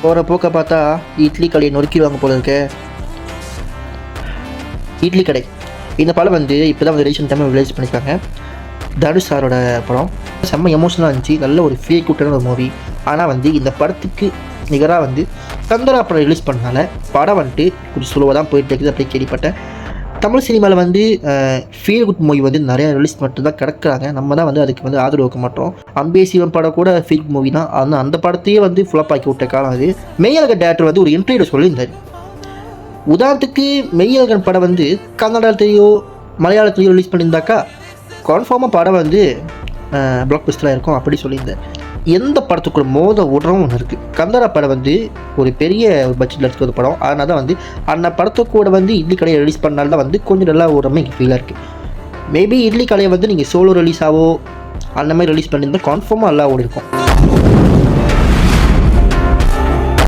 போகிற போக்க பார்த்தா இட்லி கடையை நொறுக்கிடுவாங்க போல இருக்க. இட்லி கடை இந்த படம் வந்து இப்போ தான் வந்து ரீசெண்ட் டைம் ரிலீஸ் பண்ணியிருக்காங்க. தனுஷ் சாரோட படம் செம்ம எமோஷனலாக இருந்துச்சு. நல்ல ஒரு ஃபீல் கூட்டான ஒரு மூவி. ஆனால் வந்து இந்த படத்துக்கு நிகராக வந்து சந்தரா படம் ரிலீஸ் பண்ணனால படம் வந்துட்டு கொஞ்சம் ஸ்லோவாக தான் போயிட்டு இருக்குது அப்படி கேள்விப்பட்டேன். தமிழ் சினிமாவில் வந்து ஃபீல் குட் மூவி வந்து நிறையா ரிலீஸ் மட்டும் தான் கிடக்குறாங்க. நம்ம தான் வந்து அதுக்கு வந்து ஆதரவு வைக்க மாட்டோம். அம்பே சிவன் படம் கூட ஃபீல் குட் மூவி தான். ஆனால் அந்த படத்தையே வந்து ஃபுல்லாக ஆக்கி விட்ட காலம் அது. மெய்யழகன் டேரக்டர் வந்து ஒரு இன்டர்வியூ சொல்லியிருந்தார். உதாரணத்துக்கு மெய்யழகன் படம் வந்து கன்னடத்துலேயோ மலையாளத்துலேயோ ரிலீஸ் பண்ணியிருந்தாக்கா கன்ஃபார்மாக படம் வந்து பிளாக் பஸ்டராக இருக்கும் அப்படி சொல்லியிருந்தேன். எந்த படத்துக்குள்ள மோத உடனும் ஒன்று இருக்குது. கந்தரா படம் வந்து ஒரு பெரிய ஒரு பட்ஜெட்டில் இருக்கிற ஒரு படம். அதனால தான் வந்து அந்த படத்துக்கூட வந்து இட்லி கடையை ரிலீஸ் பண்ணால்தான் வந்து கொஞ்சம் நல்லா ஓடாமல் இங்கே ஃபீலாக இருக்குது. மேபி இட்லி கடையை வந்து நீங்கள் சோலோ ரிலீஸாவோ அந்த மாதிரி ரிலீஸ் பண்ணியிருந்தால் கன்ஃபார்மாக நல்லா ஓடி இருக்கும்.